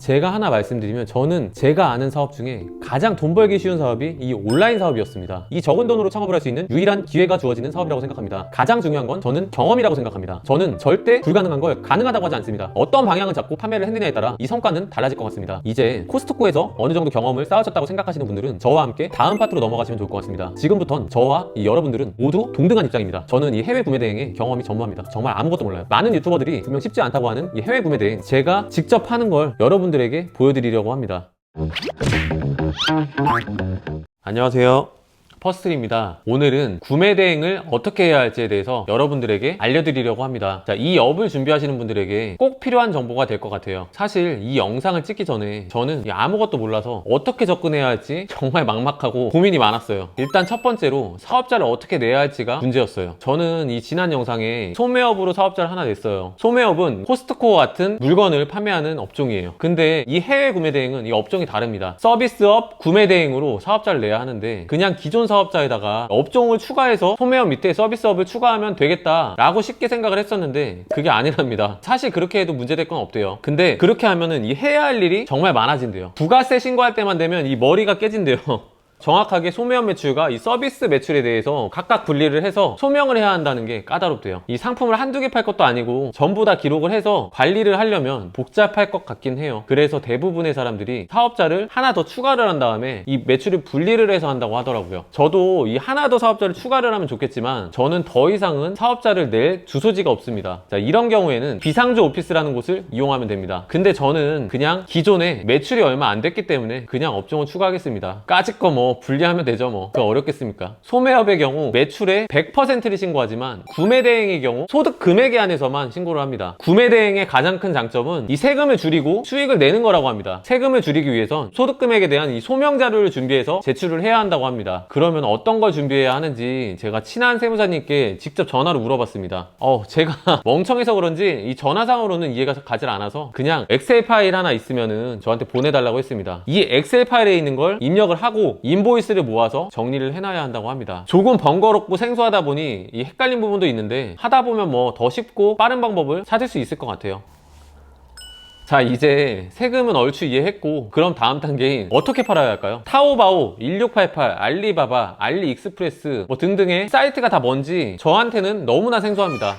제가 하나 말씀드리면 저는 제가 아는 사업 중에 가장 돈 벌기 쉬운 사업이 이 온라인 사업이었습니다. 이 적은 돈으로 창업을 할 수 있는 유일한 기회가 주어지는 사업이라고 생각합니다. 가장 중요한 건 저는 경험이라고 생각합니다. 저는 절대 불가능한 걸 가능하다고 하지 않습니다. 어떤 방향을 잡고 판매를 했느냐에 따라 이 성과는 달라질 것 같습니다. 이제 코스트코에서 어느 정도 경험을 쌓으셨다고 생각하시는 분들은 저와 함께 다음 파트로 넘어가시면 좋을 것 같습니다. 지금부턴 저와 이 여러분들은 모두 동등한 입장입니다. 저는 이 해외 구매 대행의 경험이 전무합니다. 정말 아무것도 몰라요. 많은 유튜버들이 분명 쉽지 않다고 하는 이 해외 구매 대행, 제가 직접 하는 걸 여러분들에게 보여드리려고 합니다. 안녕하세요, 퍼스트리입니다. 오늘은 구매 대행을 어떻게 해야 할지에 대해서 여러분들에게 알려드리려고 합니다. 자, 이 업을 준비하시는 분들에게 꼭 필요한 정보가 될 것 같아요. 사실 이 영상을 찍기 전에 저는 아무것도 몰라서 어떻게 접근해야 할지 정말 막막하고 고민이 많았어요. 일단 첫 번째로 사업자를 어떻게 내야 할지가 문제였어요. 저는 이 지난 영상에 소매업으로 사업자를 하나 냈어요. 소매업은 코스트코 같은 물건을 판매하는 업종이에요. 근데 이 해외 구매 대행은 이 업종이 다릅니다. 서비스업 구매 대행으로 사업자를 내야 하는데 그냥 기존 사업자에다가 업종을 추가해서 소매업 밑에 서비스업을 추가하면 되겠다 라고 쉽게 생각을 했었는데 그게 아니랍니다. 사실 그렇게 해도 문제될 건 없대요. 근데 그렇게 하면은 이 해야 할 일이 정말 많아진대요. 부가세 신고할 때만 되면 이 머리가 깨진대요. 정확하게 소매업 매출과 이 서비스 매출에 대해서 각각 분리를 해서 소명을 해야 한다는 게 까다롭대요. 이 상품을 한두 개 팔 것도 아니고 전부 다 기록을 해서 관리를 하려면 복잡할 것 같긴 해요. 그래서 대부분의 사람들이 사업자를 하나 더 추가를 한 다음에 이 매출을 분리를 해서 한다고 하더라고요. 저도 이 하나 더 사업자를 추가를 하면 좋겠지만 저는 더 이상은 사업자를 낼 주소지가 없습니다. 자, 이런 경우에는 비상조 오피스라는 곳을 이용하면 됩니다. 근데 저는 그냥 기존에 매출이 얼마 안 됐기 때문에 그냥 업종을 추가하겠습니다. 까짓 거 뭐 분리하면 되죠. 뭐 그거 어렵겠습니까? 소매업의 경우 매출의 100%를 신고하지만 구매 대행의 경우 소득 금액에 한해서만 신고를 합니다. 구매 대행의 가장 큰 장점은 이 세금을 줄이고 수익을 내는 거라고 합니다. 세금을 줄이기 위해선 소득 금액에 대한 이 소명 자료를 준비해서 제출을 해야 한다고 합니다. 그러면 어떤 걸 준비해야 하는지 제가 친한 세무사님께 직접 전화로 물어봤습니다. 제가 멍청해서 그런지 이 전화상으로는 이해가 가질 않아서 그냥 엑셀 파일 하나 있으면은 저한테 보내달라고 했습니다. 이 엑셀 파일에 있는 걸 입력을 하고 인보이스를 모아서 정리를 해놔야 한다고 합니다. 조금 번거롭고 생소하다 보니 이 헷갈린 부분도 있는데 하다 보면 뭐 더 쉽고 빠른 방법을 찾을 수 있을 것 같아요. 자, 이제 세금은 얼추 이해했고 그럼 다음 단계인 어떻게 팔아야 할까요? 타오바오, 1688, 알리바바, 알리익스프레스 뭐 등등의 사이트가 다 뭔지 저한테는 너무나 생소합니다.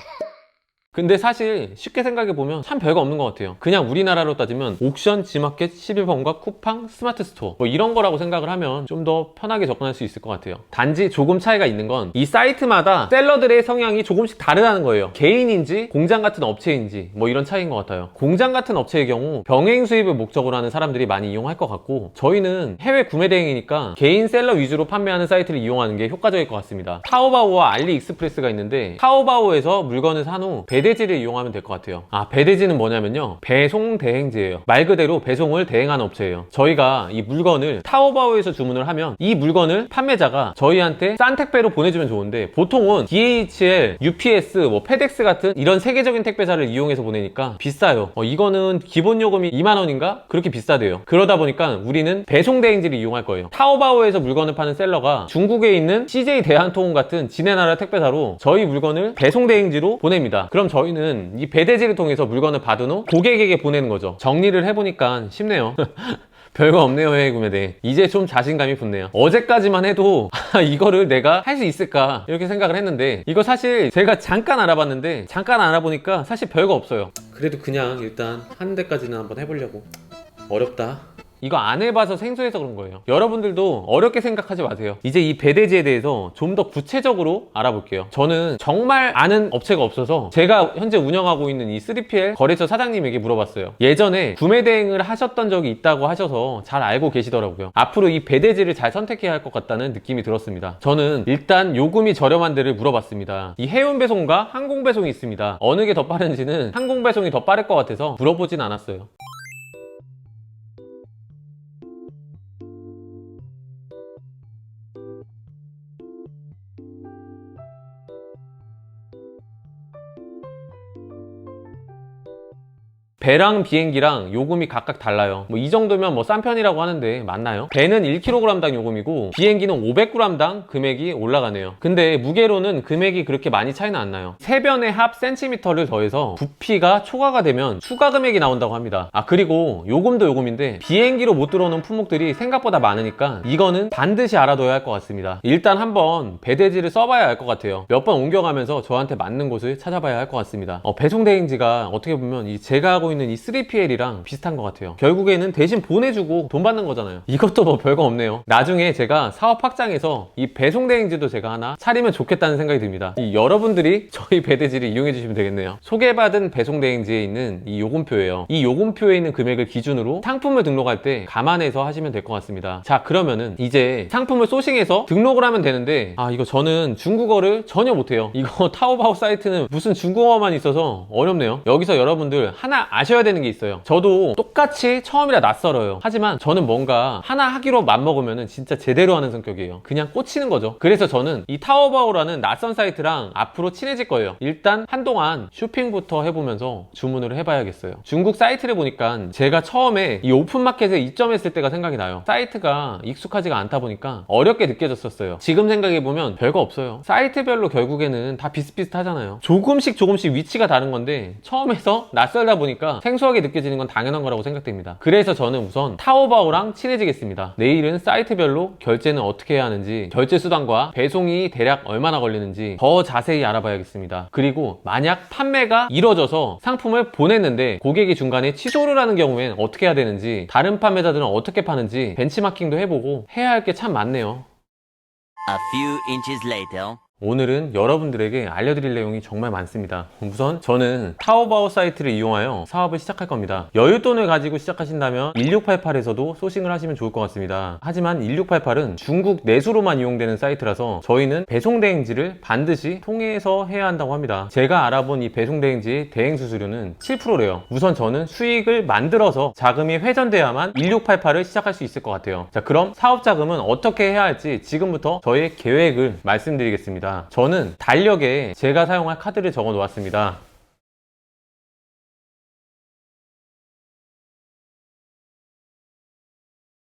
근데 사실 쉽게 생각해보면 참 별거 없는 것 같아요. 그냥 우리나라로 따지면 옥션, 지마켓, 11번가, 쿠팡, 스마트 스토어 뭐 이런 거라고 생각을 하면 좀 더 편하게 접근할 수 있을 것 같아요. 단지 조금 차이가 있는 건 이 사이트마다 셀러들의 성향이 조금씩 다르다는 거예요. 개인인지 공장 같은 업체인지 뭐 이런 차이인 것 같아요. 공장 같은 업체의 경우 병행 수입을 목적으로 하는 사람들이 많이 이용할 것 같고 저희는 해외 구매 대행이니까 개인 셀러 위주로 판매하는 사이트를 이용하는 게 효과적일 것 같습니다. 타오바오와 알리익스프레스가 있는데 타오바오에서 물건을 산 후 배대지를 이용하면 될 것 같아요. 배대지는 뭐냐면요, 배송 대행지예요. 말 그대로 배송을 대행하는 업체예요. 저희가 이 물건을 타오바오에서 주문을 하면 이 물건을 판매자가 저희한테 싼 택배로 보내주면 좋은데 보통은 DHL, UPS, 뭐 페덱스 같은 이런 세계적인 택배사를 이용해서 보내니까 비싸요. 이거는 기본 요금이 2만원인가? 그렇게 비싸대요. 그러다 보니까 우리는 배송 대행지를 이용할 거예요. 타오바오에서 물건을 파는 셀러가 중국에 있는 CJ 대한통운 같은 지네나라 택배사로 저희 물건을 배송 대행지로 보냅니다. 그럼 저희는 이 배대지를 통해서 물건을 받은 후 고객에게 보내는 거죠. 정리를 해보니까 쉽네요. 별거 없네요, 해외 구매대. 이제 좀 자신감이 붙네요. 어제까지만 해도 이거를 내가 할 수 있을까 이렇게 생각을 했는데 이거 사실 제가 잠깐 알아봤는데 잠깐 알아보니까 사실 별거 없어요. 그래도 그냥 일단 하는 데까지는 한번 해보려고. 어렵다. 이거 안 해봐서 생소해서 그런 거예요. 여러분들도 어렵게 생각하지 마세요. 이제 이 배대지에 대해서 좀 더 구체적으로 알아볼게요. 저는 정말 아는 업체가 없어서 제가 현재 운영하고 있는 이 3PL 거래처 사장님에게 물어봤어요. 예전에 구매 대행을 하셨던 적이 있다고 하셔서 잘 알고 계시더라고요. 앞으로 이 배대지를 잘 선택해야 할 것 같다는 느낌이 들었습니다. 저는 일단 요금이 저렴한 데를 물어봤습니다. 이 해운 배송과 항공 배송이 있습니다. 어느 게 더 빠른지는 항공 배송이 더 빠를 것 같아서 물어보진 않았어요. 배랑 비행기랑 요금이 각각 달라요. 뭐 이 정도면 뭐 싼 편이라고 하는데 맞나요? 배는 1kg당 요금이고 비행기는 500g당 금액이 올라가네요. 근데 무게로는 금액이 그렇게 많이 차이는 안 나요. 세변의 합 센티미터를 더해서 부피가 초과가 되면 추가 금액이 나온다고 합니다. 아, 그리고 요금도 요금인데 비행기로 못 들어오는 품목들이 생각보다 많으니까 이거는 반드시 알아둬야 할 것 같습니다. 일단 한번 배대지를 써봐야 알 것 같아요. 몇 번 옮겨가면서 저한테 맞는 곳을 찾아봐야 할 것 같습니다. 배송 대행지가 어떻게 보면 제가 하고 있는 이 3PL이랑 비슷한 것 같아요. 결국에는 대신 보내주고 돈 받는 거잖아요. 이것도 뭐 별거 없네요. 나중에 제가 사업 확장해서 이 배송 대행지도 제가 하나 차리면 좋겠다는 생각이 듭니다. 여러분들이 저희 배대지를 이용해 주시면 되겠네요. 소개받은 배송 대행지에 있는 이 요금표예요. 이 요금표에 있는 금액을 기준으로 상품을 등록할 때 감안해서 하시면 될 것 같습니다. 자, 그러면은 이제 상품을 소싱해서 등록을 하면 되는데, 이거 저는 중국어를 전혀 못해요. 이거 타오바오 사이트는 무슨 중국어만 있어서 어렵네요. 여기서 여러분들 하나 아셔야 되는 게 있어요. 저도 똑같이 처음이라 낯설어요. 하지만 저는 뭔가 하나 하기로 맘먹으면 진짜 제대로 하는 성격이에요. 그냥 꽂히는 거죠. 그래서 저는 이 타오바오라는 낯선 사이트랑 앞으로 친해질 거예요. 일단 한동안 쇼핑부터 해보면서 주문을 해봐야겠어요. 중국 사이트를 보니까 제가 처음에 이 오픈마켓에 입점했을 때가 생각이 나요. 사이트가 익숙하지가 않다 보니까 어렵게 느껴졌었어요. 지금 생각해보면 별거 없어요. 사이트별로 결국에는 다 비슷비슷하잖아요. 조금씩 위치가 다른 건데 처음에서 낯설다 보니까 생소하게 느껴지는 건 당연한 거라고 생각됩니다. 그래서 저는 우선 타오바오랑 친해지겠습니다. 내일은 사이트별로 결제는 어떻게 해야 하는지, 결제 수단과 배송이 대략 얼마나 걸리는지 더 자세히 알아봐야겠습니다. 그리고 만약 판매가 이뤄져서 상품을 보냈는데 고객이 중간에 취소를 하는 경우엔 어떻게 해야 되는지, 다른 판매자들은 어떻게 파는지 벤치마킹도 해보고 해야 할 게 참 많네요. A few inches later. 오늘은 여러분들에게 알려드릴 내용이 정말 많습니다. 우선 저는 타오바오 사이트를 이용하여 사업을 시작할 겁니다. 여윳돈을 가지고 시작하신다면 1688에서도 소싱을 하시면 좋을 것 같습니다. 하지만 1688은 중국 내수로만 이용되는 사이트라서 저희는 배송대행지를 반드시 통해서 해야 한다고 합니다. 제가 알아본 이 배송대행지의 대행수수료는 7%래요. 우선 저는 수익을 만들어서 자금이 회전돼야만 1688을 시작할 수 있을 것 같아요. 자, 그럼 사업자금은 어떻게 해야 할지 지금부터 저의 계획을 말씀드리겠습니다. 저는 달력에 제가 사용할 카드를 적어 놓았습니다.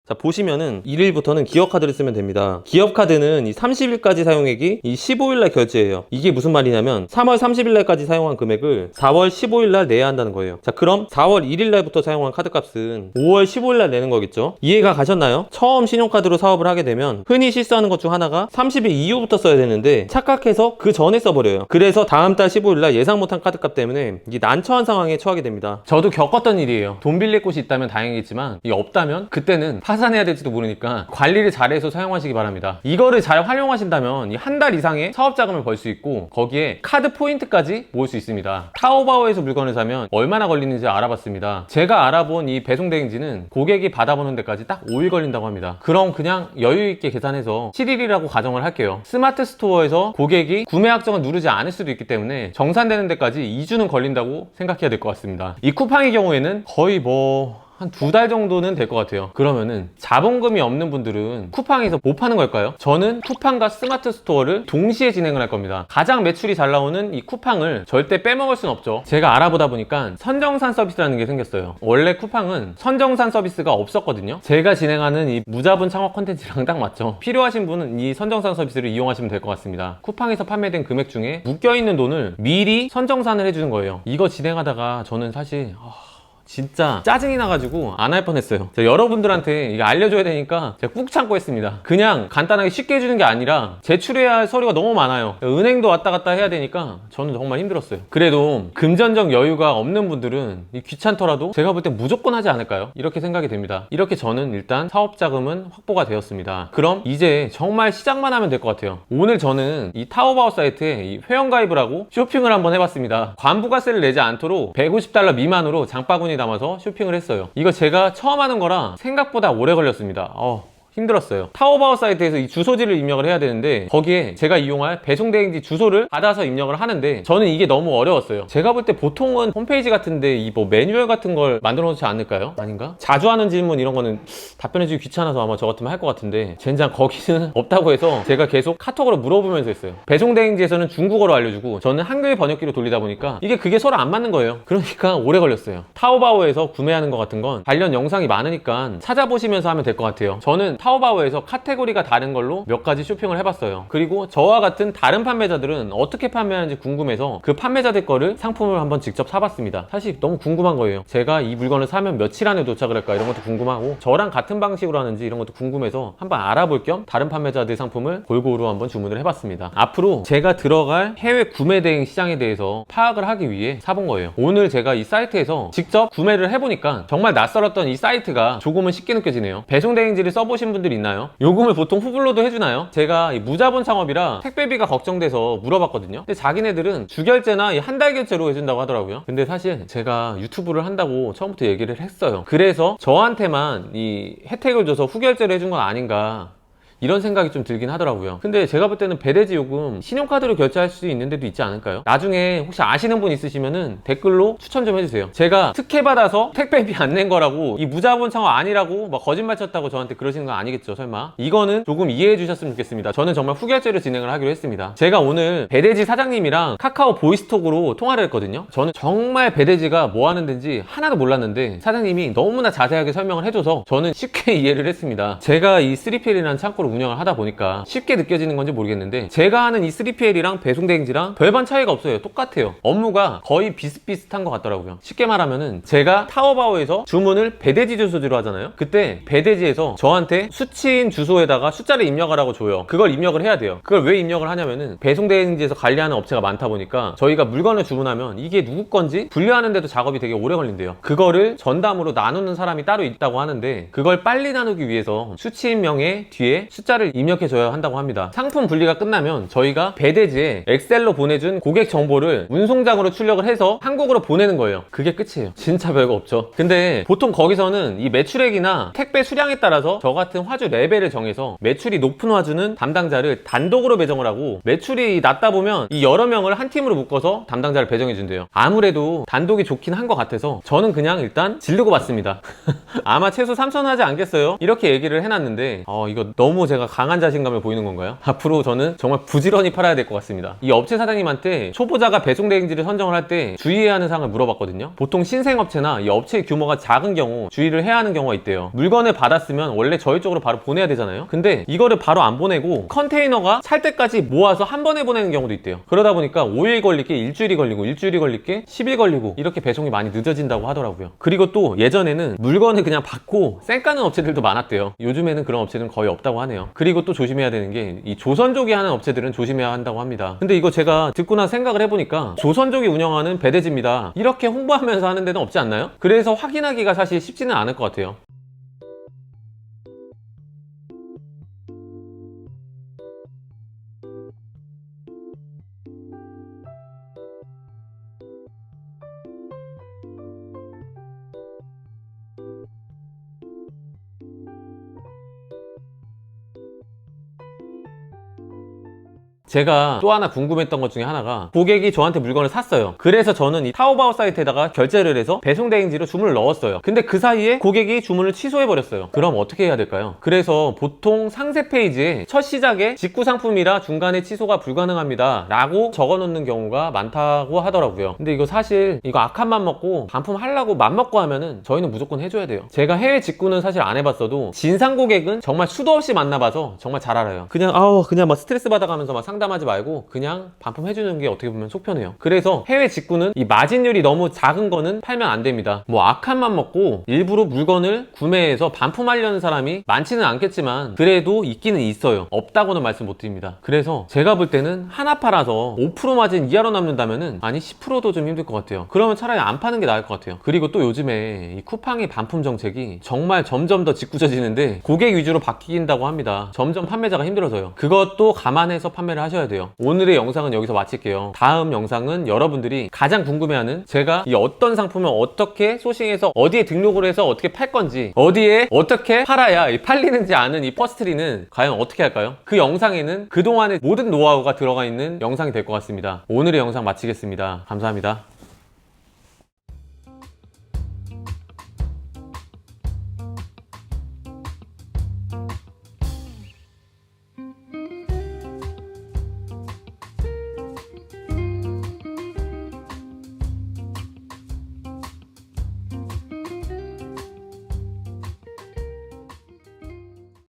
자, 보시면은 1일부터는 기업카드를 쓰면 됩니다. 기업카드는 이 30일까지 사용액이 이 15일날 결제예요. 이게 무슨 말이냐면 3월 30일날까지 사용한 금액을 4월 15일날 내야 한다는 거예요. 자, 그럼 4월 1일날부터 사용한 카드값은 5월 15일날 내는 거겠죠? 이해가 가셨나요? 처음 신용카드로 사업을 하게 되면 흔히 실수하는 것 중 하나가 30일 이후부터 써야 되는데 착각해서 그 전에 써버려요. 그래서 다음 달 15일날 예상 못한 카드값 때문에 이 난처한 상황에 처하게 됩니다. 저도 겪었던 일이에요. 돈 빌릴 곳이 있다면 다행이겠지만 이 없다면 그때는 파산해야 될지도 모르니까 관리를 잘해서 사용하시기 바랍니다. 이거를 잘 활용하신다면 한 달 이상의 사업 자금을 벌 수 있고 거기에 카드 포인트까지 모을 수 있습니다. 타오바오에서 물건을 사면 얼마나 걸리는지 알아봤습니다. 제가 알아본 이 배송대행지는 고객이 받아보는 데까지 딱 5일 걸린다고 합니다. 그럼 그냥 여유있게 계산해서 7일이라고 가정을 할게요. 스마트 스토어에서 고객이 구매 확정을 누르지 않을 수도 있기 때문에 정산되는 데까지 2주는 걸린다고 생각해야 될 것 같습니다. 이 쿠팡의 경우에는 거의 한 2달 정도는 될 것 같아요. 그러면은 자본금이 없는 분들은 쿠팡에서 못 파는 걸까요? 저는 쿠팡과 스마트 스토어를 동시에 진행을 할 겁니다. 가장 매출이 잘 나오는 이 쿠팡을 절대 빼먹을 순 없죠. 제가 알아보다 보니까 선정산 서비스라는 게 생겼어요. 원래 쿠팡은 선정산 서비스가 없었거든요. 제가 진행하는 이 무자본 창업 컨텐츠랑 딱 맞죠. 필요하신 분은 이 선정산 서비스를 이용하시면 될 것 같습니다. 쿠팡에서 판매된 금액 중에 묶여있는 돈을 미리 선정산을 해주는 거예요. 이거 진행하다가 저는 사실 진짜 짜증이 나가지고 안 할 뻔했어요. 여러분들한테 이거 알려줘야 되니까 제가 꾹 참고 했습니다. 그냥 간단하게 쉽게 해주는 게 아니라 제출해야 할 서류가 너무 많아요. 은행도 왔다 갔다 해야 되니까 저는 정말 힘들었어요. 그래도 금전적 여유가 없는 분들은 귀찮더라도 제가 볼 때 무조건 하지 않을까요? 이렇게 생각이 됩니다. 이렇게 저는 일단 사업자금은 확보가 되었습니다. 그럼 이제 정말 시작만 하면 될 것 같아요. 오늘 저는 이 타오바오 사이트에 이 회원가입을 하고 쇼핑을 한번 해봤습니다. 관부가세를 내지 않도록 $150 미만으로 장바구니 담아서 쇼핑을 했어요. 이거 제가 처음 하는 거라 생각보다 오래 걸렸습니다. 힘들었어요. 타오바오 사이트에서 이 주소지를 입력을 해야 되는데 거기에 제가 이용할 배송대행지 주소를 받아서 입력을 하는데 저는 이게 너무 어려웠어요. 제가 볼 때 보통은 홈페이지 같은데 이 뭐 매뉴얼 같은 걸 만들어 놓지 않을까요? 아닌가? 자주 하는 질문 이런 거는 답변해주기 귀찮아서 아마 저 같으면 할 것 같은데 젠장 거기는 없다고 해서 제가 계속 카톡으로 물어보면서 했어요. 배송대행지에서는 중국어로 알려주고 저는 한글 번역기로 돌리다 보니까 그게 서로 안 맞는 거예요. 그러니까 오래 걸렸어요. 타오바오에서 구매하는 것 같은 건 관련 영상이 많으니까 찾아보시면서 하면 될 것 같아요. 저는 타오바오에서 카테고리가 다른 걸로 몇 가지 쇼핑을 해봤어요. 그리고 저와 같은 다른 판매자들은 어떻게 판매하는지 궁금해서 그 판매자들 거를 상품을 한번 직접 사봤습니다. 사실 너무 궁금한 거예요. 제가 이 물건을 사면 며칠 안에 도착을 할까 이런 것도 궁금하고 저랑 같은 방식으로 하는지 이런 것도 궁금해서 한번 알아볼 겸 다른 판매자들 상품을 골고루 한번 주문을 해봤습니다. 앞으로 제가 들어갈 해외 구매 대행 시장에 대해서 파악을 하기 위해 사본 거예요. 오늘 제가 이 사이트에서 직접 구매를 해보니까 정말 낯설었던 이 사이트가 조금은 쉽게 느껴지네요. 배송 대행지를 써보신 분들 있나요? 요금을 보통 후불로도 해주나요? 제가 이 무자본 창업이라 택배비가 걱정돼서 물어봤거든요. 근데 자기네들은 주결제나 한 달 결제로 해준다고 하더라고요. 근데 사실 제가 유튜브를 한다고 처음부터 얘기를 했어요. 그래서 저한테만 이 혜택을 줘서 후결제를 해준 건 아닌가 이런 생각이 좀 들긴 하더라고요. 근데 제가 볼 때는 배대지 요금 신용카드로 결제할 수 있는 데도 있지 않을까요? 나중에 혹시 아시는 분 있으시면은 댓글로 추천 좀 해주세요. 제가 특혜 받아서 택배비 안 낸 거라고 이 무자본 창업 아니라고 막 거짓말 쳤다고 저한테 그러시는 건 아니겠죠 설마? 이거는 조금 이해해 주셨으면 좋겠습니다. 저는 정말 후결제로 진행을 하기로 했습니다. 제가 오늘 배대지 사장님이랑 카카오 보이스톡으로 통화를 했거든요. 저는 정말 배대지가 뭐 하는 데인지 하나도 몰랐는데 사장님이 너무나 자세하게 설명을 해줘서 저는 쉽게 이해를 했습니다. 제가 이 3PL이라는 창고를 운영을 하다 보니까 쉽게 느껴지는 건지 모르겠는데 제가 하는 이 3PL이랑 배송대행지랑 별반 차이가 없어요. 똑같아요. 업무가 거의 비슷비슷한 것 같더라고요. 쉽게 말하면은 제가 타오바오에서 주문을 배대지 주소지로 하잖아요. 그때 배대지에서 저한테 수치인 주소에다가 숫자를 입력하라고 줘요. 그걸 입력을 해야 돼요. 그걸 왜 입력을 하냐면은 배송대행지에서 관리하는 업체가 많다 보니까 저희가 물건을 주문하면 이게 누구 건지 분류하는데도 작업이 되게 오래 걸린대요. 그거를 전담으로 나누는 사람이 따로 있다고 하는데 그걸 빨리 나누기 위해서 수치인명의 뒤에 숫자를 입력해줘야 한다고 합니다. 상품 분리가 끝나면 저희가 배대지에 엑셀로 보내준 고객 정보를 운송장으로 출력을 해서 한국으로 보내는 거예요. 그게 끝이에요. 진짜 별거 없죠. 근데 보통 거기서는 이 매출액이나 택배 수량에 따라서 저 같은 화주 레벨을 정해서 매출이 높은 화주는 담당자를 단독으로 배정을 하고 매출이 낮다 보면 이 여러 명을 한 팀으로 묶어서 담당자를 배정해 준대요. 아무래도 단독이 좋긴 한 것 같아서 저는 그냥 일단 지르고 봤습니다. 아마 최소 3천 하지 않겠어요? 이렇게 얘기를 해놨는데 이거 너무 제가 강한 자신감을 보이는 건가요? 앞으로 저는 정말 부지런히 팔아야 될 것 같습니다. 이 업체 사장님한테 초보자가 배송대행지를 선정을 할 때 주의해야 하는 사항을 물어봤거든요. 보통 신생업체나 이 업체의 규모가 작은 경우 주의를 해야 하는 경우가 있대요. 물건을 받았으면 원래 저희 쪽으로 바로 보내야 되잖아요. 근데 이거를 바로 안 보내고 컨테이너가 찰 때까지 모아서 한 번에 보내는 경우도 있대요. 그러다 보니까 5일 걸리게 일주일이 걸리고 일주일이 걸리게 10일 걸리고 이렇게 배송이 많이 늦어진다고 하더라고요. 그리고 또 예전에는 물건을 그냥 받고 쌩까는 업체들도 많았대요. 요즘에는 그런 업체들은 거의 없다고 하네요. 그리고 또 조심해야 되는 게 이 조선족이 하는 업체들은 조심해야 한다고 합니다. 근데 이거 제가 듣고 나서 생각을 해보니까 조선족이 운영하는 배대지입니다. 이렇게 홍보하면서 하는 데는 없지 않나요? 그래서 확인하기가 사실 쉽지는 않을 것 같아요. 제가 또 하나 궁금했던 것 중에 하나가 고객이 저한테 물건을 샀어요. 그래서 저는 이 타오바오 사이트에다가 결제를 해서 배송대행지로 주문을 넣었어요. 근데 그 사이에 고객이 주문을 취소해버렸어요. 그럼 어떻게 해야 될까요? 그래서 보통 상세 페이지에 첫 시작에 직구 상품이라 중간에 취소가 불가능합니다 라고 적어놓는 경우가 많다고 하더라고요. 근데 이거 사실 이거 악한 맘 먹고 반품하려고 맘 먹고 하면은 저희는 무조건 해줘야 돼요. 제가 해외 직구는 사실 안 해봤어도 진상 고객은 정말 수도 없이 만나봐서 정말 잘 알아요. 그냥 막 스트레스 받아가면서 막 상담하지 말고 그냥 반품해주는 게 어떻게 보면 속 편해요. 그래서 해외 직구는 이 마진율이 너무 작은 거는 팔면 안 됩니다. 뭐 악한 맘 먹고 일부러 물건을 구매해서 반품하려는 사람이 많지는 않겠지만 그래도 있기는 있어요. 없다고는 말씀 못 드립니다. 그래서 제가 볼 때는 하나 팔아서 5% 마진 이하로 남는다면은 아니 10%도 좀 힘들 것 같아요. 그러면 차라리 안 파는 게 나을 것 같아요. 그리고 또 요즘에 이 쿠팡의 반품 정책이 정말 점점 더 짓궂어지는데 고객 위주로 바뀐다고 합니다. 점점 판매자가 힘들어져요. 그것도 감안해서 판매를 하셔야 돼요. 오늘의 영상은 여기서 마칠게요. 다음 영상은 여러분들이 가장 궁금해하는, 제가 이 어떤 상품을 어떻게 소싱해서 어디에 등록을 해서 어떻게 팔 건지, 어디에 어떻게 팔아야 팔리는지 아는 이 퍼스트리는 과연 어떻게 할까요? 그 영상에는 그동안의 모든 노하우가 들어가 있는 영상이 될 것 같습니다. 오늘의 영상 마치겠습니다. 감사합니다.